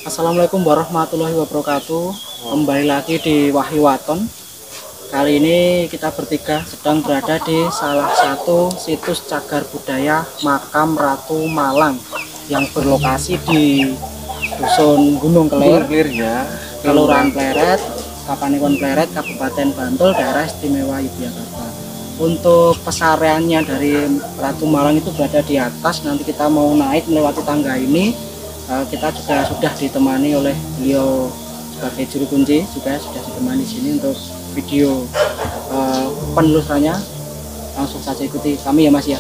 Assalamualaikum warahmatullahi wabarakatuh. Kembali lagi di Wahyu Waton. Kali ini kita bertiga sedang berada di salah satu situs cagar budaya Makam Ratu Malang yang berlokasi di Dusun Gunung Kelir, ya. Kelurahan Pleret, Kapanewon Pleret, Kabupaten Bantul, Daerah Istimewa Yogyakarta. Untuk pesareannya dari Ratu Malang itu berada di atas. Nanti kita mau naik melewati tangga ini. Kita juga sudah ditemani oleh beliau sebagai juru kunci, juga sudah ditemani sini untuk video penelusurannya. Langsung saja ikuti kami ya Mas ya.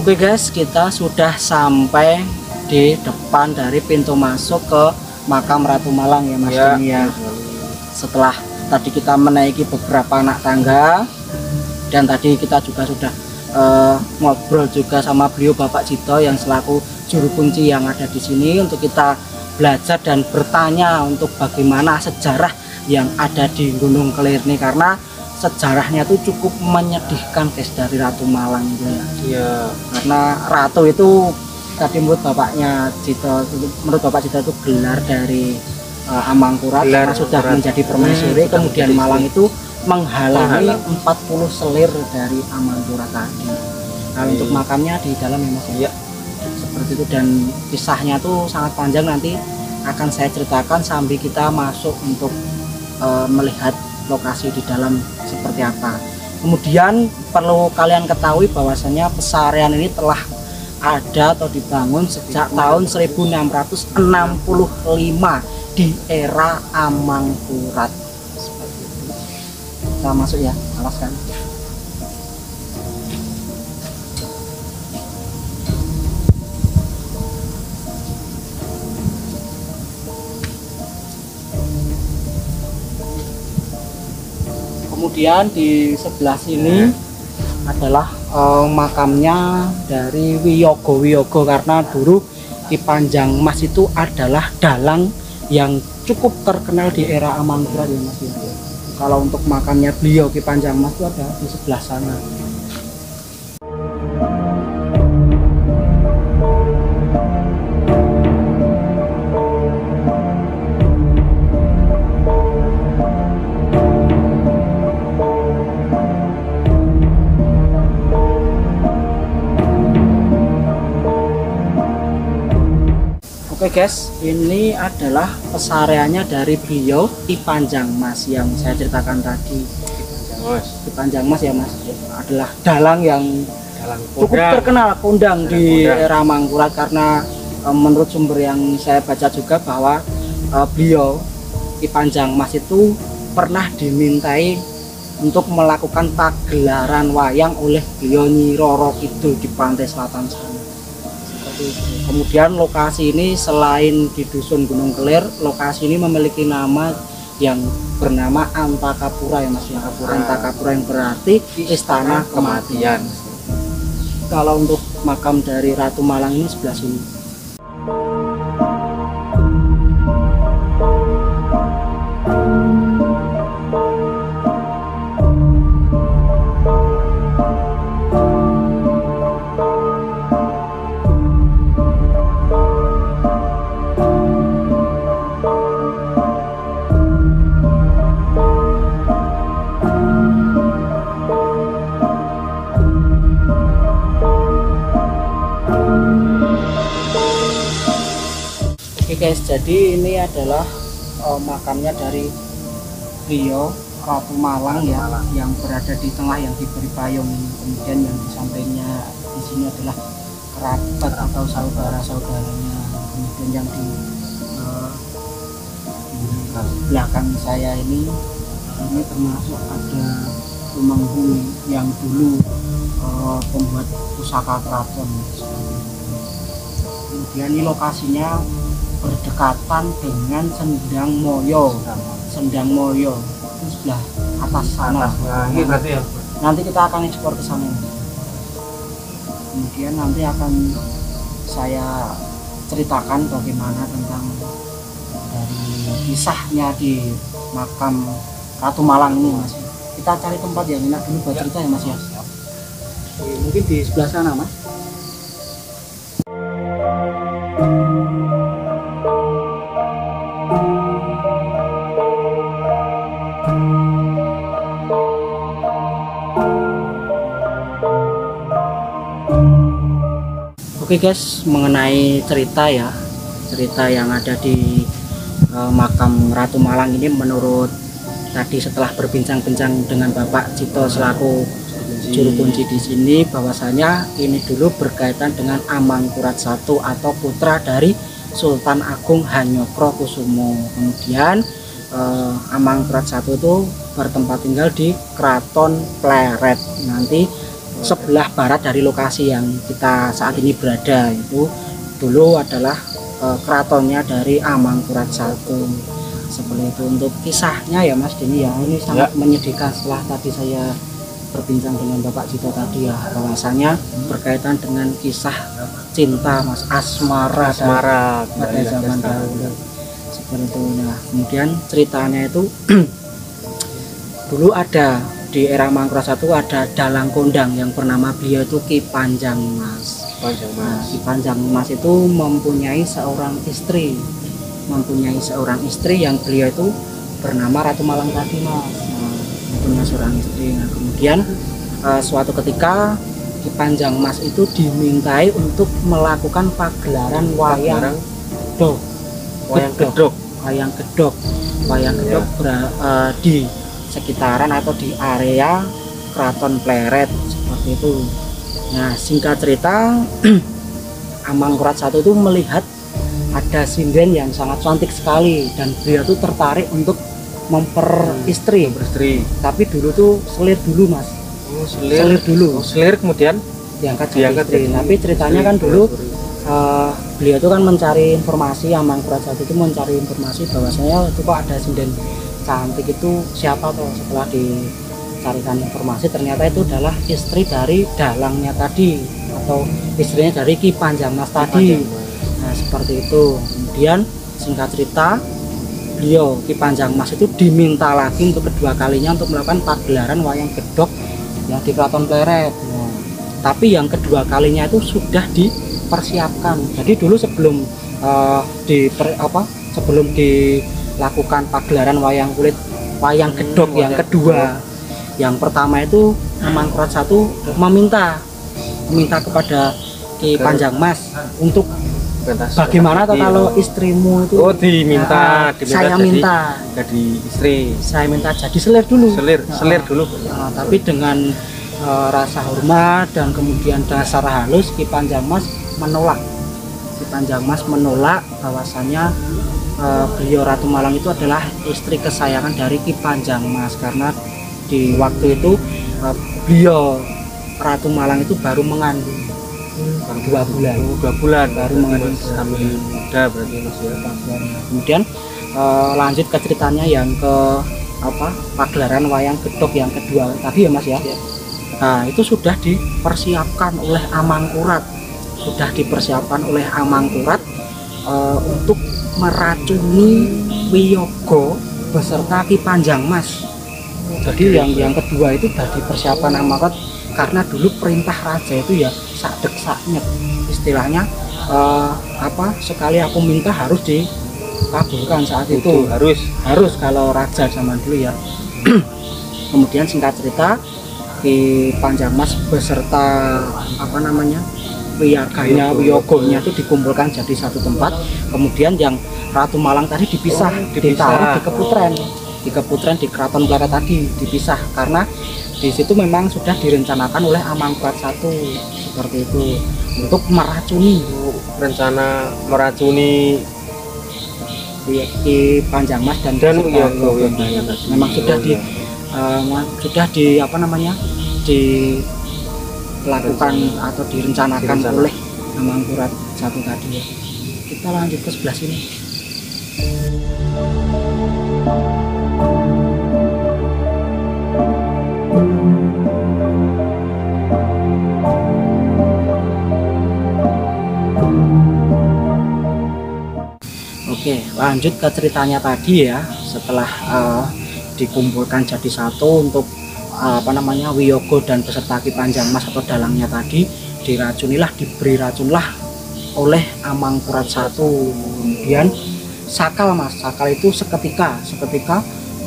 Oke guys, kita sudah sampai di depan dari pintu masuk ke Makam Ratu Malang ya Mas Doni ya. Setelah tadi kita menaiki beberapa anak tangga dan tadi kita juga sudah ngobrol juga sama beliau Bapak Cito yang selaku juru kunci yang ada di sini untuk kita belajar dan bertanya untuk bagaimana sejarah yang ada di Gunung Kelir ini, karena sejarahnya tuh cukup menyedihkan guys dari Ratu Malang itu ya. Iya. Karena Ratu itu tadi menurut bapaknya Cito, menurut Bapak Cito itu gelar dari Amangkurat karena sudah menjadi permaisuri. Kemudian Malang itu menghalangi 40 selir dari Amangkurat tadi. Nah untuk makamnya di dalam ya Mas ya. Seperti itu, dan kisahnya tuh sangat panjang, nanti akan saya ceritakan sambil kita masuk untuk melihat lokasi di dalam seperti apa. Kemudian perlu kalian ketahui bahwasanya pesarean ini telah ada atau dibangun sejak tahun 1665 di era Amangkurat. Seperti itu. Kita masuk ya, awas kan. Kemudian di sebelah sini adalah makamnya dari Wiyogo, karena dulu Ki Panjang Mas itu adalah dalang yang cukup terkenal di era Amangkurat ya Mas ya. Kalau untuk makamnya beliau Ki Panjang Mas itu ada di sebelah sana. Oke guys, ini adalah pesareannya dari beliau Ki Panjang Mas yang saya ceritakan tadi. Ki Panjang Mas ya Mas, adalah dalang yang cukup terkenal, kondang di era Amangkurat, karena menurut sumber yang saya baca juga bahwa beliau Ki Panjang Mas itu pernah dimintai untuk melakukan pagelaran wayang oleh beliau Nyi Roro Kidul di pantai selatan sana. Kemudian lokasi ini selain di Dusun Gunung Kelir, lokasi ini memiliki nama yang bernama Antakapura ya Mas ya. Antakapura yang berarti Istana Kematian. Kalau untuk makam dari Ratu Malang ini sebelah sini. Oke guys, jadi ini adalah makamnya dari beliau Ratu Malang ya, yang berada di tengah yang diberi payung ini. Kemudian yang di sampingnya di sini adalah kerabat atau saudara-saudaranya. Kemudian yang di belakang saya ini termasuk ada Tumenggung yang dulu pembuat pusaka keraton. Kemudian ini lokasinya berdekatan dengan Sendang Moyo. Sendang Moyo itu sebelah atas sana. Ini berarti ya. Nanti kita akan ekspor ke sana. Kemudian nanti akan saya ceritakan bagaimana tentang dari kisahnya di makam Ratu Malang ini, Mas. Kita cari tempat yang enak dulu buat cerita ya, Mas ya. Mungkin di sebelah sana, Mas. Oke guys, mengenai cerita ya, cerita yang ada di makam Ratu Malang ini, menurut tadi setelah berbincang-bincang dengan Bapak Cito selaku juru kunci di sini, bahwasanya ini dulu berkaitan dengan Amangkurat I atau putra dari Sultan Agung Hanyokrokusumo. Kemudian Amangkurat I itu bertempat tinggal di Kraton Pleret. Nanti sebelah barat dari lokasi yang kita saat ini berada itu dulu adalah keratonnya dari Amangkurat I. Seperti itu untuk kisahnya ya Mas Denny ya. Ini sangat menyedihkan setelah tadi saya berbincang dengan Bapak Cito tadi ya, bahwasanya berkaitan dengan kisah cinta Mas, asmara pada zaman dahulu seperti itu. Nah, kemudian ceritanya itu dulu ada di era Amangkurat I ada dalang kondang yang bernama beliau itu Ki Panjang Mas. Nah, Ki Panjang Mas itu mempunyai seorang istri yang beliau itu bernama Ratu Malang tadi Mas. Nah, mempunyai seorang istri. Nah, kemudian suatu ketika Ki Panjang Mas itu dimintai untuk melakukan pagelaran wayang gedok di sekitaran atau di area Kraton Pleret seperti itu. Nah, singkat cerita Amangkurat I itu melihat ada sinden yang sangat cantik sekali dan beliau tuh tertarik untuk memperistri. Tapi dulu tuh selir dulu Mas. Selir dulu. Selir kemudian diangkat istri. Tapi ceritanya kan dulu beliau tuh kan mencari informasi, Amangkurat I itu mencari informasi bahwasanya itu kok ada sinden cantik itu siapa tuh. Setelah dicarikan informasi ternyata itu adalah istri dari dalangnya tadi atau istrinya dari Ki Panjang Mas tadi. Nah, seperti itu. Kemudian singkat cerita beliau Ki Panjang Mas itu diminta lagi untuk kedua kalinya untuk melakukan pagelaran wayang gedok yang di Kraton Pleret. Nah, tapi yang kedua kalinya itu sudah dipersiapkan. Jadi dulu sebelum dilakukan pagelaran wayang gedok yang kedua, yang pertama itu Amangkurat I meminta kepada Ki Panjang Mas untuk bagaimana atau kalau istrimu itu saya minta jadi istri, saya minta jadi selir dulu. Selir dulu. Tapi dengan rasa hormat dan kemudian dasar halus Ki Panjang Mas menolak. Bahwasanya beliau Ratu Malang itu adalah istri kesayangan dari Ki Panjang Mas, karena di waktu itu beliau Ratu Malang itu baru mengandung 2 bulan baru mengandung, hamil muda berarti Mas ya. Kemudian lanjut ke ceritanya yang ke pagelaran wayang gedok yang kedua tadi ya Mas ya. Nah, itu sudah dipersiapkan oleh Amangkurat untuk meracuni Wiyogo beserta Ki Panjang Mas. Jadi yang kedua itu sudah dipersiapkan Amangkurat karena dulu perintah raja itu ya sadek saknyet, istilahnya sekali aku minta harus dikabulkan saat itu. Harus kalau raja zaman dulu ya. Kemudian singkat cerita Ki Panjang Mas beserta wiyaganya, wiyogonya itu dikumpulkan jadi satu tempat. Kemudian yang Ratu Malang tadi dipisah, ditaruh di keputren. di keputren di Keraton Pleret tadi dipisah karena di situ memang sudah direncanakan oleh Amangkurat I seperti itu untuk meracuni rencana meracuni di Panjang Mas dan memang sudah di apa namanya dilakukan atau direncanakan oleh Amangkurat I tadi ya. Kita lanjut ke sebelah sini. Oke, lanjut ke ceritanya tadi ya. Setelah dikumpulkan jadi satu untuk apa namanya Wiyogo dan beserta Ki Panjang Mas atau dalangnya tadi diracunilah, diberi racunlah oleh Amangkurat I. Kemudian Sakal Mas, Sakal itu seketika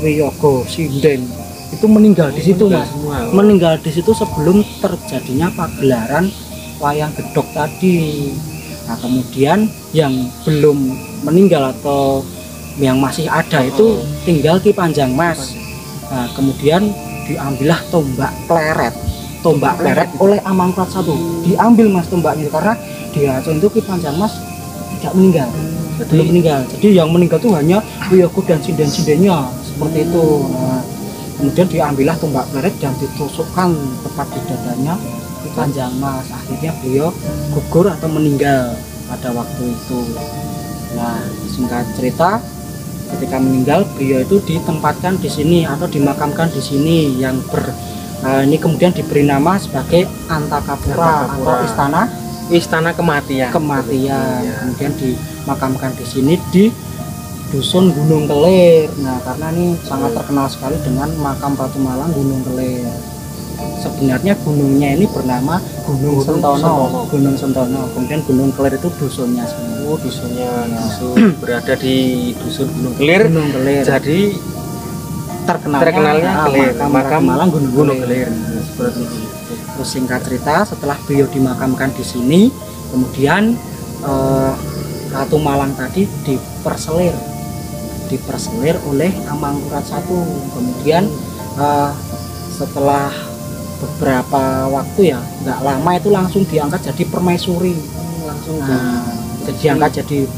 Wiyogo sinden itu meninggal di situ Mas. Meninggal di situ sebelum terjadinya pagelaran wayang gedok tadi. Nah, kemudian yang belum meninggal atau yang masih ada itu tinggal Ki Panjang Mas. Nah, kemudian diambillah tombak pleret oleh Amangkurat I. Diambil Mas tombaknya karena diracun itu Ki Panjang Mas tidak meninggal. Belum meninggal. Jadi yang meninggal itu hanya Wiyogo dan sinden-sindennya seperti itu. Nah, kemudian diambillah tombak pleret dan ditusukkan tepat di dadanya Ki Panjang Mas. Akhirnya beliau gugur atau meninggal pada waktu itu. Nah, singkat cerita, ketika meninggal beliau itu ditempatkan di sini atau dimakamkan di sini yang ini kemudian diberi nama sebagai Antakapura atau istana kematian. Kemudian dimakamkan di sini di Dusun Gunung Kelir. Nah, karena ini sangat terkenal sekali dengan makam Ratu Malang Gunung Kelir. Sebenarnya gunungnya ini bernama Gunung Sentono. Kemudian Gunung Kelir itu dusunnya semua. Dusun berada di Dusun Gunung Kelir. Jadi terkenalnya Kelir, makam Malang Gunung Kelir. Seperti itu. Terus singkat cerita, setelah beliau dimakamkan di sini, kemudian Ratu Malang tadi diperselir oleh Amangkurat I. Kemudian setelah beberapa waktu ya, nggak lama itu langsung diangkat jadi permaisuri. Diangkat jadi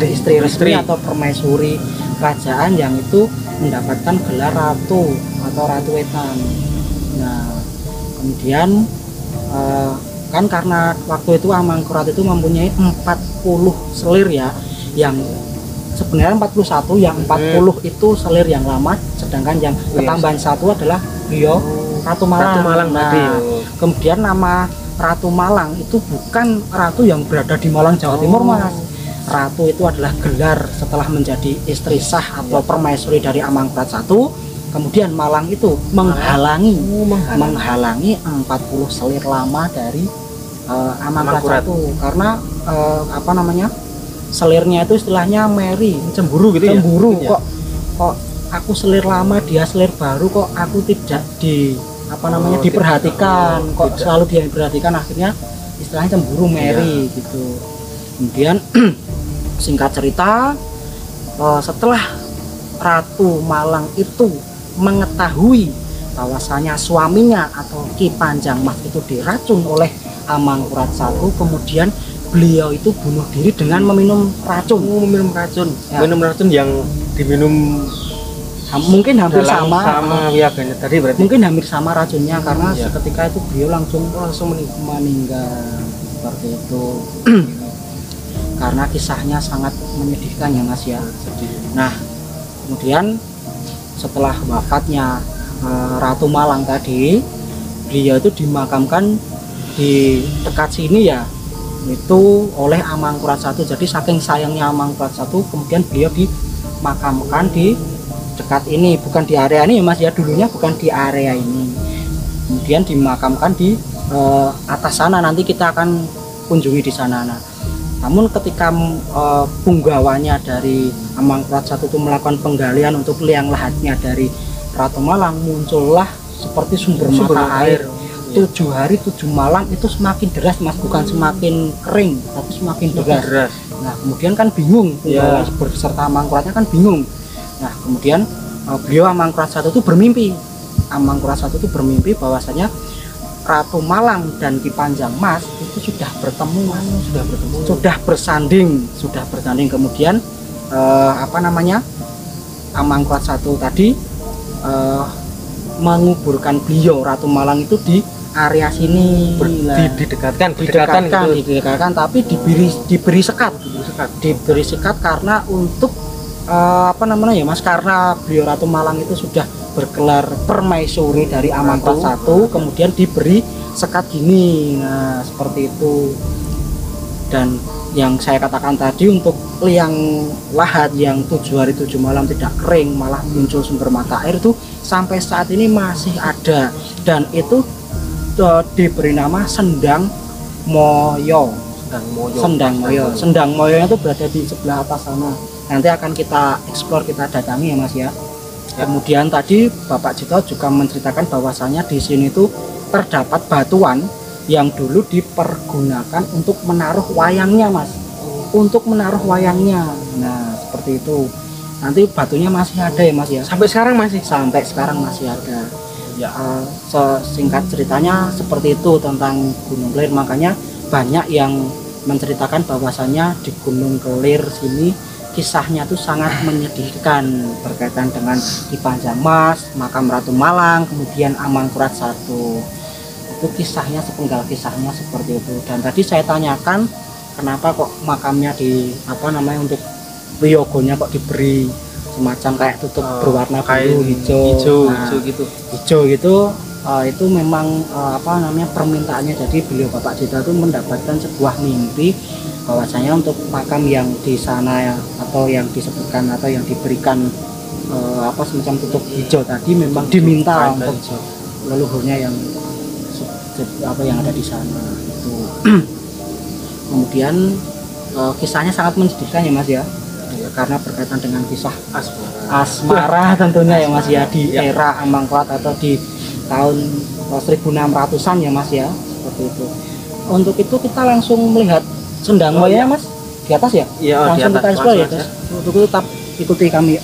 istri resmi atau permaisuri kerajaan yang itu mendapatkan gelar ratu atau ratu wetan. Nah, kemudian kan karena waktu itu Amangkurat itu mempunyai 40 selir ya, yang sebenarnya 41, yang 40 itu selir yang lama, sedangkan yang ketambahan satu adalah beliau Ratu Malang. Nah, kemudian nama Ratu Malang itu bukan ratu yang berada di Malang Jawa Timur Mas. Ratu itu adalah gelar setelah menjadi istri sah atau permaisuri dari Amangkurat I. Kemudian Malang itu menghalangi 40 selir lama dari Amangkurat I karena apa namanya, selirnya itu istilahnya Mary, cemburu gitu ya. Kok aku selir lama, dia selir baru, kok aku tidak diperhatikan, kok selalu dia diperhatikan, akhirnya istilahnya cemburu Mary gitu. Kemudian singkat cerita, setelah Ratu Malang itu mengetahui bahwasanya suaminya atau Ki Panjang Mas itu diracun oleh Amangkurat I, kemudian beliau itu bunuh diri dengan meminum racun. Minum racun yang diminum mungkin hampir sama wiyaganya tadi berarti. Mungkin hampir sama racunnya karena seketika itu beliau langsung meninggal seperti itu. Karena kisahnya sangat menyedihkan ya Mas ya. Nah, kemudian setelah wafatnya Ratu Malang tadi, beliau itu dimakamkan di dekat sini ya, itu oleh Amangkurat I. Jadi saking sayangnya Amangkurat I, kemudian beliau dimakamkan di dekat ini, bukan di area ini ya Mas ya, dulunya bukan di area ini. Kemudian dimakamkan di atas sana, nanti kita akan kunjungi di sana. Nah, namun ketika punggawanya dari Amangkurat I itu melakukan penggalian untuk liang lahatnya dari Ratu Malang, muncullah seperti sumber mata air. 7 hari 7 malam itu semakin deras Mas, bukan semakin kering tapi semakin deras. Nah, kemudian kan bingung, beserta Amangkuratnya kan bingung. Nah, kemudian beliau Amangkurat I itu bermimpi. Amangkurat I itu bermimpi bahwasanya Ratu Malang dan Ki Panjangmas itu sudah bertemu, sudah bersanding. Kemudian Amangkurat I tadi menguburkan beliau Ratu Malang itu di area sini, didekatkan, tapi diberi sekat karena untuk karena beliau Ratu Malang itu sudah bergelar permaisuri dari Amangkurat I, kemudian diberi sekat gini. Nah, seperti itu. Dan yang saya katakan tadi, untuk liang lahat yang 7 hari 7 malam tidak kering, malah muncul sumber mata air, itu sampai saat ini masih ada, dan itu diberi nama Sendang Moyo. Sendang Moyo itu berada di sebelah atas sana. Nanti akan kita eksplor, kita datangi ya Mas ya. Kemudian tadi Bapak Cito juga menceritakan bahwasanya di sini tuh terdapat batuan yang dulu dipergunakan untuk menaruh wayangnya Mas. Untuk menaruh wayangnya. Nah, seperti itu. Nanti batunya masih ada ya Mas ya. Sampai sekarang masih? Sampai sekarang masih ada. Ya, singkat ceritanya seperti itu tentang Gunung Kelir. Makanya banyak yang menceritakan bahwasanya di Gunung Kelir sini kisahnya tuh sangat menyedihkan berkaitan dengan Ki Panjangmas, makam Ratu Malang, kemudian Amangkurat I. Itu kisahnya, sepenggal kisahnya seperti itu. Dan tadi saya tanyakan kenapa kok makamnya untuk wiyogonya kok diberi semacam kayak tutup berwarna biru, hijau gitu. Itu memang permintaannya. Jadi beliau Bapak Cito itu mendapatkan sebuah mimpi bahwasanya untuk makam yang di sana atau yang disebutkan atau yang diberikan semacam tutup hijau tadi memang diminta untuk leluhurnya yang ada di sana itu. Kemudian kisahnya sangat menyedihkan ya Mas ya, karena berkaitan dengan kisah asmara tentunya ya Mas ya, di era Amangkurat atau di tahun 1600-an ya Mas ya, seperti itu. Untuk itu kita langsung melihat Sendang Moyo ya Mas, di atas ya? Iya, langsung kita explore ya Mas. Untuk itu tetap ikuti kami ya.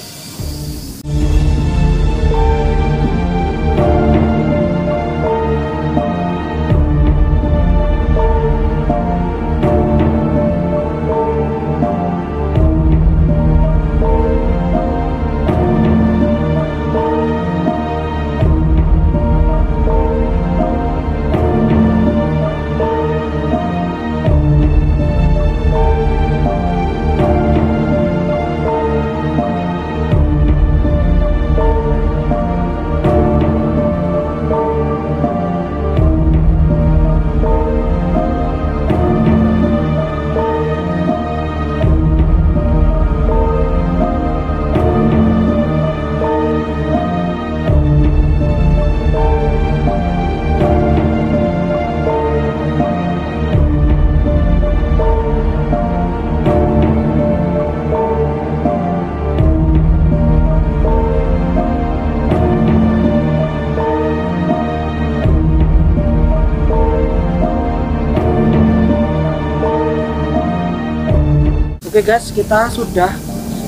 Oke guys, kita sudah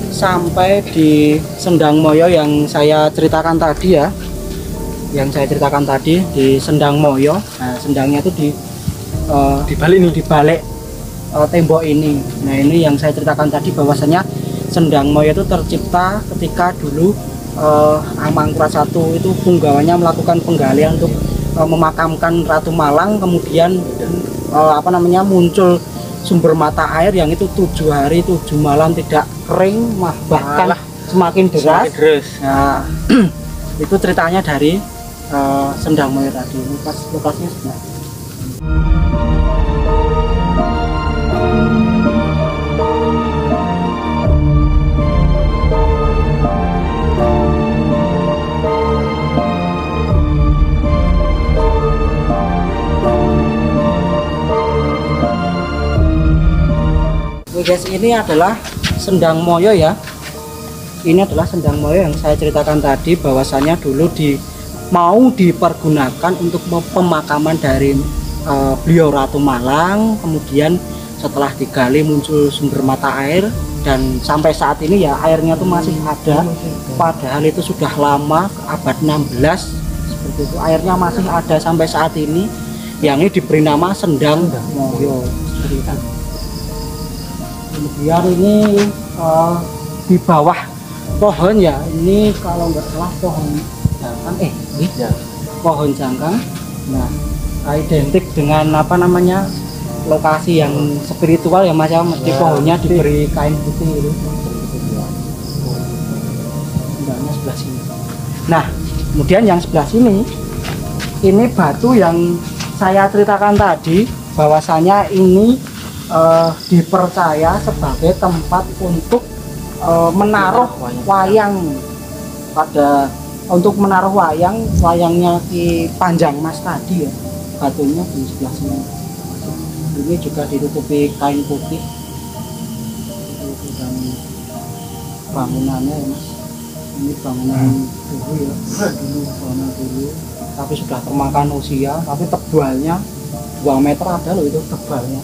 sampai di Sendang Moyo yang saya ceritakan tadi ya. Yang saya ceritakan tadi di Sendang Moyo. Nah, sendangnya itu di balik tembok ini. Nah, ini yang saya ceritakan tadi bahwasanya Sendang Moyo itu tercipta ketika dulu Amangkurat I itu punggawannya melakukan penggalian untuk memakamkan Ratu Malang, kemudian muncul sumber mata air yang itu 7 hari 7 malam tidak kering, bahkan semakin deras. Nah, itu ceritanya dari Sendang Moyo tadi. Lokasinya sebenarnya. Oke guys, ini adalah Sendang Moyo ya. Ini adalah Sendang Moyo yang saya ceritakan tadi bahwasanya dulu mau dipergunakan untuk pemakaman dari beliau Ratu Malang. Kemudian setelah digali muncul sumber mata air, dan sampai saat ini ya airnya tuh masih ada, padahal itu sudah lama, abad 16 seperti itu, airnya masih ada sampai saat ini, yang ini diberi nama Sendang Moyo seperti itu. Kemudian ini di bawah pohon ya, ini kalau nggak salah pohon jangkang, pohon jangkang. Nah, identik dengan apa namanya, lokasi yang spiritual ya Mas ya, mesti pohonnya diberi kain putih itu. Sendangnya sebelah sini. Nah, kemudian yang sebelah sini, ini batu yang saya ceritakan tadi, bahwasanya ini dipercaya sebagai tempat untuk menaruh wayang, untuk menaruh wayangnya Ki Panjang Mas tadi ya, batunya di sebelah sini. Ini juga ditutupi kain putih. Dan bangunannya ya Mas, ini bangunan dulu ya, bangunan dulu, tapi sudah termakan usia, tapi tebalnya 2 meter ada loh itu tebalnya.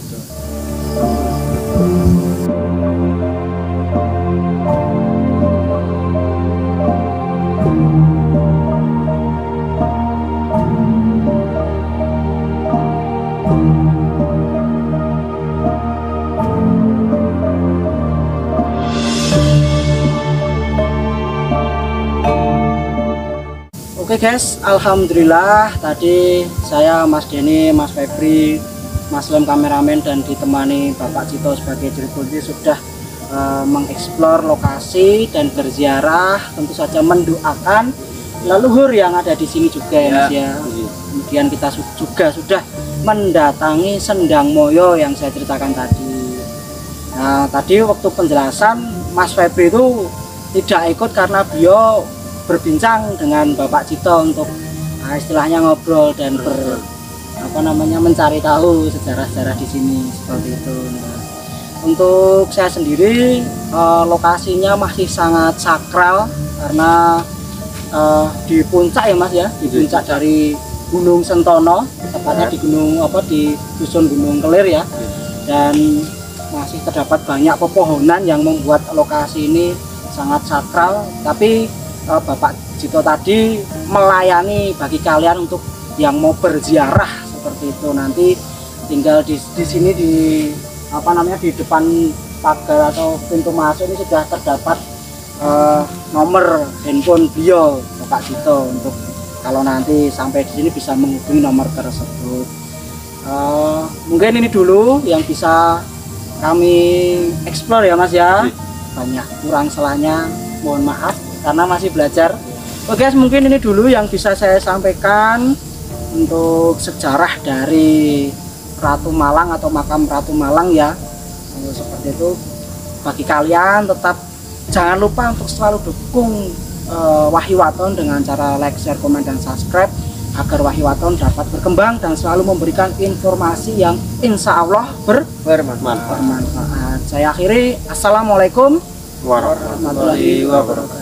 Oke guys, alhamdulillah tadi saya, Mas Denny, Mas Febri, Mas Lem kameramen dan ditemani Bapak Cito sebagai juru kunci sudah mengeksplor lokasi dan berziarah, tentu saja mendoakan leluhur yang ada di sini juga ya Mas ya. Kemudian kita juga sudah mendatangi Sendang Moyo yang saya ceritakan tadi. Nah, tadi waktu penjelasan Mas Febri itu tidak ikut karena beliau berbincang dengan Bapak Cito untuk istilahnya ngobrol dan mencari tahu sejarah-sejarah di sini seperti itu. Nah, untuk saya sendiri lokasinya masih sangat sakral karena di puncak ya Mas ya, di puncak dari Gunung Sentono, tepatnya di di dusun Gunung Kelir ya, dan masih terdapat banyak pepohonan yang membuat lokasi ini sangat sakral. Tapi Bapak Cito tadi melayani bagi kalian untuk yang mau berziarah seperti itu. Nanti tinggal di sini di di depan pagar atau pintu masuk ini sudah terdapat nomor handphone beliau Bapak Cito, untuk kalau nanti sampai di sini bisa menghubungi nomor tersebut. Mungkin ini dulu yang bisa kami eksplor ya Mas ya. Banyak kurang salahnya mohon maaf karena masih belajar. Oke guys, mungkin ini dulu yang bisa saya sampaikan untuk sejarah dari Ratu Malang atau makam Ratu Malang ya. Seperti itu, bagi kalian tetap jangan lupa untuk selalu dukung Wahyu Waton dengan cara like, share, komen, dan subscribe agar Wahyu Waton dapat berkembang dan selalu memberikan informasi yang insya Allah bermanfaat. Saya akhiri, assalamualaikum warahmatullahi wabarakatuh.